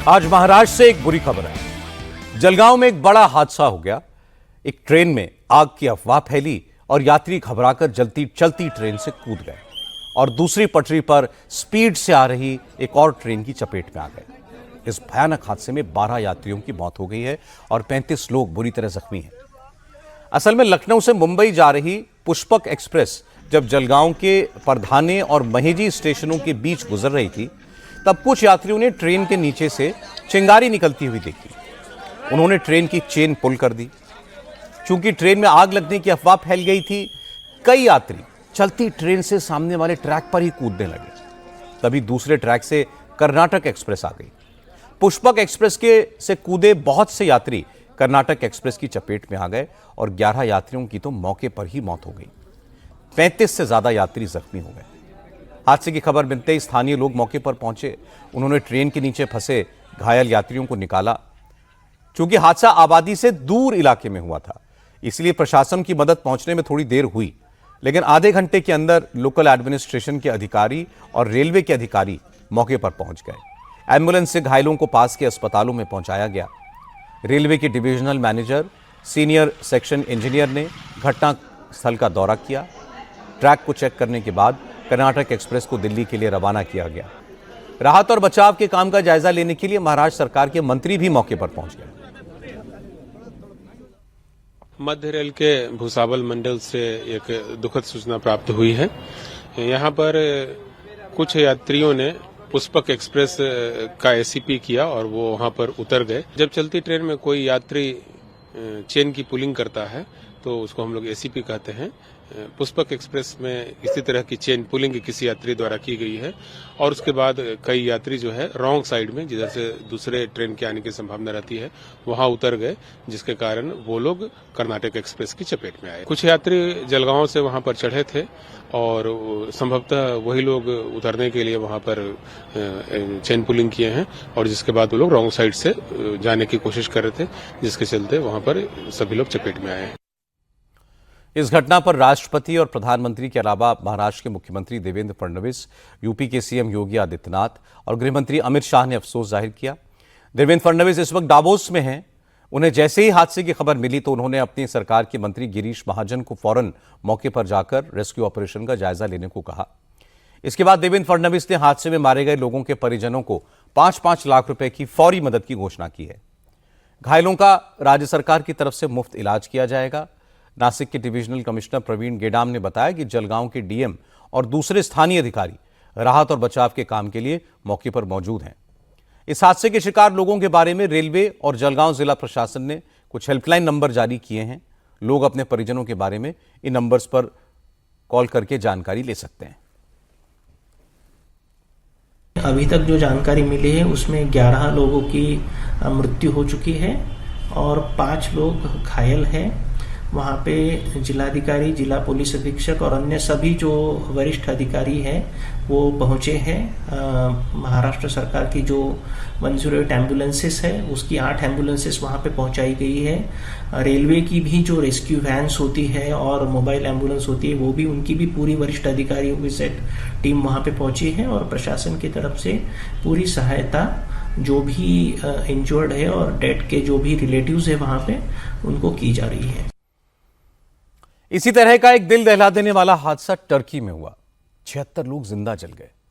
आज महाराष्ट्र से एक बुरी खबर है। जलगांव में एक बड़ा हादसा हो गया। एक ट्रेन में आग की अफवाह फैली और यात्री घबराकर चलती ट्रेन से कूद गए और दूसरी पटरी पर स्पीड से आ रही एक और ट्रेन की चपेट में आ गए। इस भयानक हादसे में 12 यात्रियों की मौत हो गई है और 35 लोग बुरी तरह जख्मी हैं। असल में लखनऊ से मुंबई जा रही पुष्पक एक्सप्रेस जब जलगांव के परधाने और महेजी स्टेशनों के बीच गुजर रही थी, तब कुछ यात्रियों ने ट्रेन के नीचे से चिंगारी निकलती हुई देखी। उन्होंने ट्रेन की चेन पुल कर दी। चूंकि ट्रेन में आग लगने की अफवाह फैल गई थी, कई यात्री चलती ट्रेन से सामने वाले ट्रैक पर ही कूदने लगे। तभी दूसरे ट्रैक से कर्नाटक एक्सप्रेस आ गई। पुष्पक एक्सप्रेस से कूदे बहुत से यात्री कर्नाटक एक्सप्रेस की चपेट में आ गए और 11 यात्रियों की तो मौके पर ही मौत हो गई। 35 से ज्यादा यात्री जख्मी हो गए। हादसे की खबर मिलते ही स्थानीय लोग मौके पर पहुंचे। उन्होंने ट्रेन के नीचे फंसे घायल यात्रियों को निकाला। चूंकि हादसा आबादी से दूर इलाके में हुआ था, इसलिए प्रशासन की मदद पहुंचने में थोड़ी देर हुई, लेकिन आधे घंटे के अंदर लोकल एडमिनिस्ट्रेशन के अधिकारी और रेलवे के अधिकारी मौके पर पहुंच गए। एम्बुलेंस से घायलों को पास के अस्पतालों में पहुंचाया गया। रेलवे के divisional manager, senior section engineer ने घटनास्थल का दौरा किया। ट्रैक को चेक करने के बाद कर्नाटक एक्सप्रेस को दिल्ली के लिए रवाना किया गया। राहत और बचाव के काम का जायजा लेने के लिए महाराष्ट्र सरकार के मंत्री भी मौके पर पहुंच गए। मध्य रेल के भूसावल मंडल से एक दुखद सूचना प्राप्त हुई है। यहां पर कुछ यात्रियों ने पुष्पक एक्सप्रेस का एसीपी किया और वो वहां पर उतर गए। जब चलती ट्रेन में कोई यात्री चेन की पुलिंग करता है तो उसको हम लोग एसीपी कहते हैं। पुष्पक एक्सप्रेस में इसी तरह की चेन पुलिंग किसी यात्री द्वारा की गई है और उसके बाद कई यात्री जो है रॉन्ग साइड में, जिधर से दूसरे ट्रेन के आने की संभावना रहती है, वहां उतर गए, जिसके कारण वो लोग कर्नाटक एक्सप्रेस की चपेट में आए। कुछ यात्री जलगांव से वहां पर चढ़े थे और संभवतः वही लोग उतरने के लिए वहां पर चेन पुलिंग किए हैं और जिसके बाद वो लोग रॉन्ग साइड से जाने की कोशिश कर रहे थे, जिसके चलते वहां पर सभी लोग चपेट में आए। इस घटना पर राष्ट्रपति और प्रधानमंत्री के अलावा महाराष्ट्र के मुख्यमंत्री देवेंद्र फडणवीस, यूपी के सीएम योगी आदित्यनाथ और गृहमंत्री अमित शाह ने अफसोस जाहिर किया। देवेंद्र फडणवीस इस वक्त डावोस में हैं। उन्हें जैसे ही हादसे की खबर मिली तो उन्होंने अपनी सरकार के मंत्री गिरीश महाजन को फौरन मौके पर जाकर रेस्क्यू ऑपरेशन का जायजा लेने को कहा। इसके बाद देवेंद्र फडणवीस ने हादसे में मारे गए लोगों के परिजनों को 5-5 लाख रुपए की फौरी मदद की घोषणा की है। घायलों का राज्य सरकार की तरफ से मुफ्त इलाज किया जाएगा। नासिक के डिविजनल कमिश्नर प्रवीण गेडाम ने बताया कि जलगांव के डीएम और दूसरे स्थानीय अधिकारी राहत और बचाव के काम के लिए मौके पर मौजूद हैं। इस हादसे के शिकार लोगों के बारे में रेलवे और जलगांव जिला प्रशासन ने कुछ हेल्पलाइन नंबर जारी किए हैं। लोग अपने परिजनों के बारे में इन नंबर्स पर कॉल करके जानकारी ले सकते हैं। अभी तक जो जानकारी मिली है उसमें 11 लोगों की मृत्यु हो चुकी है और 5 लोग घायल हैं। वहाँ पे जिलाधिकारी, जिला पुलिस अधीक्षक और अन्य सभी जो वरिष्ठ अधिकारी हैं वो पहुँचे हैं। महाराष्ट्र सरकार की जो 108 एम्बुलेंसेस है उसकी 8 एम्बुलेंसेस वहाँ पे पहुँचाई गई है। रेलवे की भी जो रेस्क्यू वैन्स होती है और मोबाइल एम्बुलेंस होती है वो भी, उनकी भी पूरी वरिष्ठ अधिकारियों की सेट टीम वहाँ पे पहुँची है और प्रशासन की तरफ से पूरी सहायता जो भी इंजर्ड है और डेड के जो भी रिलेटिव्स है वहाँ पे उनको की जा रही है। इसी तरह का एक दिल दहला देने वाला हादसा टर्की में हुआ। 76 लोग जिंदा जल गए।